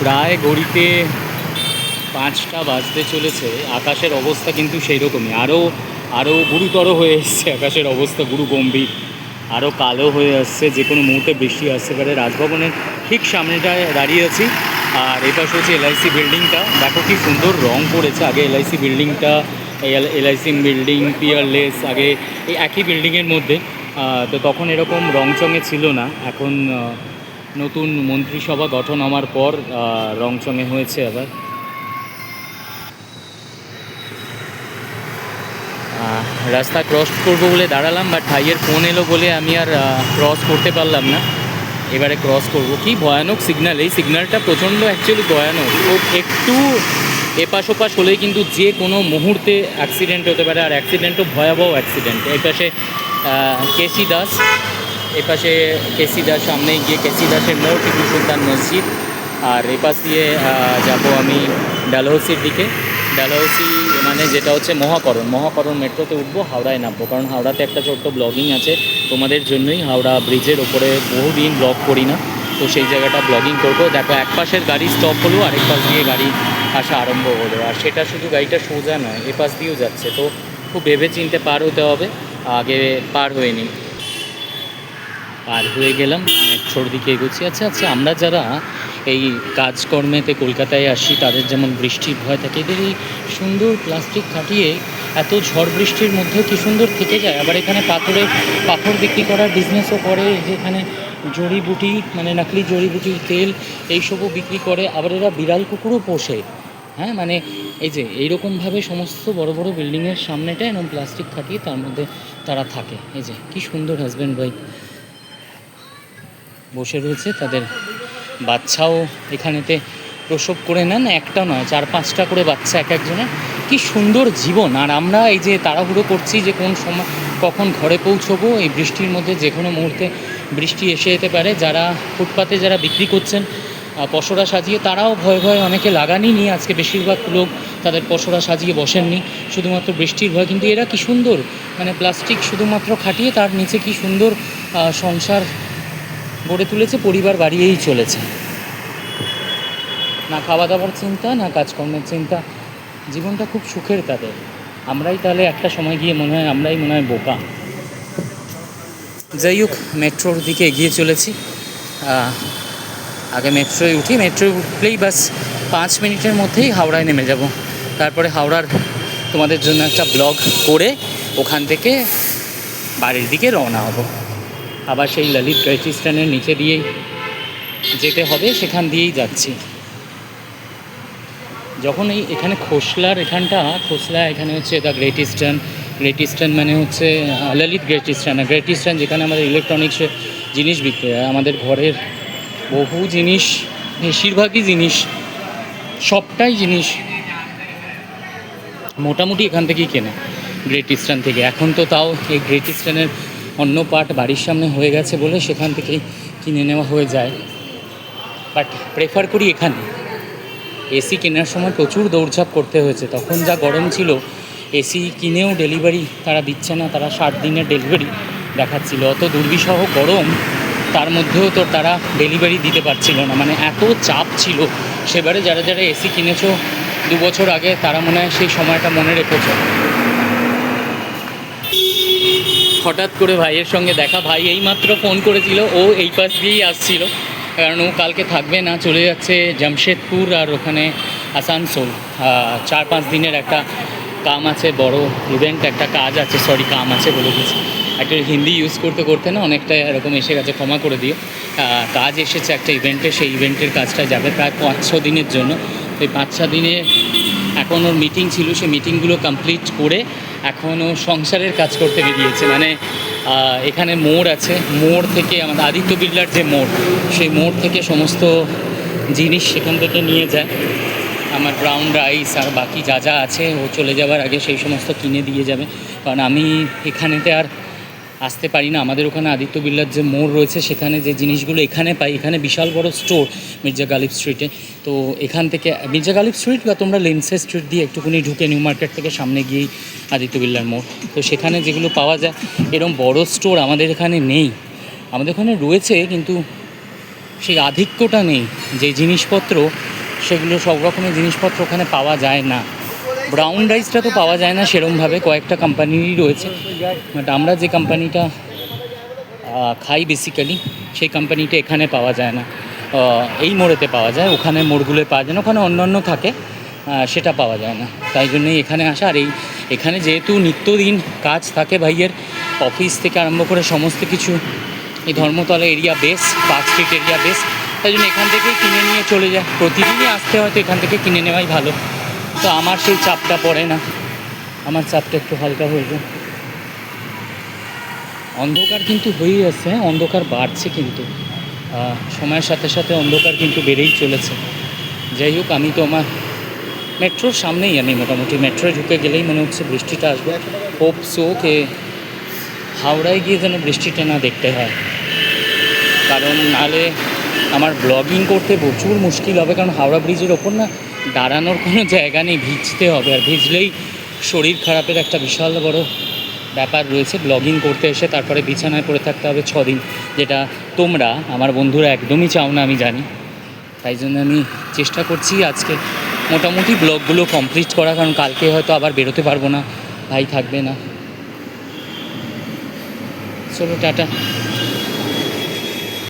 প্রায় ঘড়িতে 5টা বাজতে চলেছে। আকাশের অবস্থা কিন্তু সেই রকমই, আরও গুরুতর হয়ে এসছে আকাশের অবস্থা, গুরু গম্ভীর, আরও কালো হয়ে আসছে, যে কোনো মুহূর্তে বৃষ্টি আসতে পারে। রাজভবনের ঠিক সামনেটায় দাঁড়িয়ে আছি, আর এপাশে হচ্ছে এলআইসি বিল্ডিংটা। দেখো কি সুন্দর রং করেছে। আগে এলআইসি বিল্ডিংটা, এলআইসি বিল্ডিং, পিয়ারলেস, আগে এই একই বিল্ডিংয়ের মধ্যে, তো তখন এরকম রংচঙে ছিল না। এখন নতুন মন্ত্রিসভা গঠন হওয়ার পর রংচঙে হয়েছে আবার। রাস্তা ক্রস করবো বলে দাঁড়ালাম, বাট ভাইয়ের ফোন এলো বলে আমি আর ক্রস করতে পারলাম না। এবারে ক্রস করব। কি ভয়ানক সিগন্যাল! এই সিগন্যালটা প্রচণ্ড অ্যাকচুয়ালি ভয়ানক। তো একটু এপাশ ওপাশ হলেই কিন্তু যে কোনো মুহূর্তে অ্যাক্সিডেন্ট হতে পারে, আর অ্যাক্সিডেন্টও ভয়াবহ অ্যাক্সিডেন্ট। এই পাশে কেসি দাস, এপাশে কেসি দাস, সামনে গিয়ে কেসি দাসের মোড়, টিপু সুলতান মসজিদ। আর এপাশ দিয়ে যাব আমি ডালহৌসির দিকে। ডালহৌসি মানে যেটা হচ্ছে মহাকরণ মেট্রোতে উঠবো, হাওড়ায় নামবো। কারণ হাওড়াতে একটা ছোট্ট ব্লগিং আছে তোমাদের জন্যই। হাওড়া ব্রিজের ওপরে বহুদিন ব্লগ করি না, তো সেই জায়গাটা ব্লগিং করবো। দেখো, এক পাশের গাড়ি স্টপ হলো, আরেক পাশ দিয়ে গাড়ি আসা আরম্ভ হলো। আর সেটা শুধু গাড়িটা সোজা নয়, এ পাশ দিয়েও যাচ্ছে। তো খুব ভেবে চিনতে পার হতে হবে। আগে পার হয়ে নিই। পার হয়ে গেলাম, মেট্রোর দিকে এগোচ্ছি। আচ্ছা, আমরা যারা এই কাজকর্মেতে কলকাতায় আসি, তাদের যেমন বৃষ্টির ভয় থাকে, এদের এই সুন্দর প্লাস্টিক কাটিয়ে এত ঝড় বৃষ্টির মধ্যেও কী সুন্দর থেকে যায়। আবার এখানে পাথর বিক্রি করার বিজনেসও করে, যেখানে জড়িবুটি মানে নকলি জড়িবুটির তেল এইসবও বিক্রি করে। আবার এরা বিড়াল কুকুরও পোষে। হ্যাঁ, মানে এই যে এইরকমভাবে সমস্ত বড় বড় বিল্ডিংয়ের সামনেটা এরকম প্লাস্টিক খাটিয়ে তার মধ্যে তারা থাকে। এই যে কী সুন্দর হাজব্যান্ড ওয়াইফ বসে রয়েছে, তাদের বাচ্চাও এখানেতে প্রসব করে নেন। একটা নয়, 4-5টা করে বাচ্চা এক একজনের। কি সুন্দর জীবন! আর আমরা এই যে তাড়াহুড়ো করছি যে কোন সময় কখন ঘরে পৌঁছবো, এই বৃষ্টির মধ্যে যে কোনো মুহূর্তে বৃষ্টি এসে যেতে পারে। যারা ফুটপাতে যারা বিক্রি করছেন পসরা সাজিয়ে, তারাও ভয়ে অনেকে লাগানি নিয়ে আজকে বেশিরভাগ লোক তাদের পসরা সাজিয়ে বসেননি, শুধুমাত্র বৃষ্টির ভয়। কিন্তু এরা কি সুন্দর মানে প্লাস্টিক শুধুমাত্র খাটিয়ে তার নিচে কি সুন্দর সংসার গড়ে তুলেছে, পরিবার বাড়িয়েই চলেছে। না খাওয়া দাওয়ার চিন্তা, না কাজকর্মের চিন্তা, জীবনটা খুব সুখের তাদের। আমরাই তাহলে একটা সময় গিয়ে মনে হয় বোকা। যাই হোক, মেট্রোর দিকে এগিয়ে চলেছি। আগে মেট্রোয় উঠি, মেট্রোয় উঠলেই বাস 5 মিনিটের মধ্যেই হাওড়ায় নেমে যাব। তারপরে হাওড়ার তোমাদের জন্য একটা ব্লগ করে ওখান থেকে বাড়ির দিকে রওনা হব। আবার সেই ললিত গ্রেট ইস্টার্নের নিচে দিয়েই যেতে হবে, সেখান দিয়েই যাচ্ছি। যখন এখানে খোসলা এখানে হচ্ছে দ্য গ্রেট ইস্টার্ন মানে হচ্ছে ললিত গ্রেট ইস্টার্ন, যেখানে আমাদের ইলেকট্রনিক্সের জিনিস বিক্রি হয়। আমাদের ঘরের বহু জিনিস, বেশিরভাগই জিনিস, সবটাই জিনিস মোটামুটি এখান থেকেই কেনা, গ্রেট ইস্টার্ন থেকে। এখন তো তাও এই গ্রেট ইস্টার্নের অন্য পার্ট বাড়ির সামনে হয়ে গেছে বলে সেখান থেকেই কিনে নেওয়া হয়ে যায়, বাট প্রেফার করি এখানে। এসি কেনার সময় প্রচুর দৌড়ঝাঁপ করতে হয়েছে, তখন যা গরম ছিল। এসি কিনেও ডেলিভারি তারা দিচ্ছে না, তারা 60 দিনের ডেলিভারি দেখাচ্ছিল। অত দুর্বিষহ গরম, তার মধ্যেও তো তারা ডেলিভারি দিতে পারছিল না, মানে এত চাপ ছিল। সেবারে যারা এসি কিনেছো 2 বছর আগে, তারা মনে হয় সেই সময়টা মনে রেখেছো। হঠাৎ করে ভাইয়ের সঙ্গে দেখা, ভাই এইমাত্র ফোন করেছিল, ও এই পাশ দিয়েই আসছিল, কারণ ও কালকে থাকবে না, চলে যাচ্ছে জামশেদপুর আর ওখানে আসানসোল। 4-5 দিনের একটা কাম আছে, বড় ইভেন্ট একটা কাজ আছে, কাম আছে বলে দিচ্ছি। একটা হিন্দি ইউজ করতে করতে না অনেকটা এরকম এসে গেছে, ক্ষমা করে দিও। কাজ এসেছে একটা ইভেন্টে, সেই ইভেন্টের কাজটা যাবে প্রায় 5-6 দিনের জন্য। এই 5-6 দিনে এখন ওর মিটিং ছিল, সেই মিটিংগুলো কমপ্লিট করে এখন ও সংসারের কাজ করতে বেরিয়েছে। মানে এখানে মোড় আছে, মোড় থেকে আমাদের আদিত্য বিড়লার যে মোড়, সেই মোড় থেকে সমস্ত জিনিস সেখান থেকে নিয়ে যায়। আমার ব্রাউন রাইস আর বাকি যা যা আছে, ও চলে যাওয়ার আগে সেই সমস্ত কিনে দিয়ে যাবে। কারণ আমি এখানেতে আর আসতে পারি না। আমাদের ওখানে আদিত্য বিড়লার যে মোড় রয়েছে, সেখানে যে জিনিসগুলো এখানে পাই, এখানে বিশাল বড় স্টোর মির্জা গালিব স্ট্রিটে। তো এখান থেকে মির্জা গালিব স্ট্রিট বা তোমরা লেন্সে স্ট্রিট দিয়ে একটুখানি ঢুকে নিউ মার্কেট থেকে সামনে গিয়েই আদিত্য বিড়লার মোড়। তো সেখানে যেগুলো পাওয়া যায়, এরকম বড় স্টোর আমাদের এখানে নেই। আমাদের ওখানে রয়েছে, কিন্তু সেই আধিক্যটা নেই, যে জিনিসপত্র সেগুলো সব রকমের জিনিসপত্র ওখানে পাওয়া যায় না। ব্রাউন রাইসটা তো পাওয়া যায় না সেরমভাবে, কয়েকটা কোম্পানিরই রয়েছে, বাট আমরা যে কোম্পানিটা খাই বেসিক্যালি সেই কোম্পানিটা এখানে পাওয়া যায় না। এই মোড়েতে পাওয়া যায়, ওখানে মোড়গুলোয় পাওয়া যায় না, ওখানে অন্য থাকে, সেটা পাওয়া যায় না। তাই জন্যই এখানে আসা। আর এখানে যেহেতু নিত্যদিন কাজ থাকে ভাইয়ের, অফিস থেকে আরম্ভ করে সমস্ত কিছু এই Dharmatala area base, park street area base, তাই জন্য এখান থেকেই কিনে নিয়ে চলে যায়। প্রতিদিনই আসতে হয়তো এখান থেকে কিনে নেওয়াই ভালো। তো আমার সেই চাপটা পড়ে না, আমার চাপটা একটু হালকা হয়ে যায়। অন্ধকার কিন্তু হয়েই আছে, অন্ধকার বাড়ছে কিন্তু সময়ের সাথে সাথে অন্ধকার কিন্তু বেড়েই চলেছে। যাই হোক, আমি তো আমার মেট্রোর সামনেই, আমি মোটামুটি মেট্রোয় ঢুকে গেলেই মনে হচ্ছে বৃষ্টিটা আসবে। হোপ সো কে হাওড়ায় গিয়ে যেন বৃষ্টিটা না দেখতে হয়, কারণ নাহলে আমার ব্লগিং করতে প্রচুর মুশকিল হবে। কারণ হাওড়া ব্রিজের ওপর না দাঁড়ানোর কোনো জায়গা নেই, ভিজতে হবে, আর ভিজলেই শরীর খারাপের একটা বিশাল বড় ব্যাপার রয়েছে। ব্লগিং করতে এসে তারপরে বিছানায় পড়ে থাকতে হবে 6 দিন, যেটা তোমরা আমার বন্ধুরা একদমই চাও না আমি জানি। তাই জন্য আমি চেষ্টা করছি আজকে মোটামুটি ব্লগগুলো কমপ্লিট করা, কারণ কালকে হয়তো আবার বেরোতে পারবো না, ভাই থাকবে না। চলো টাটা।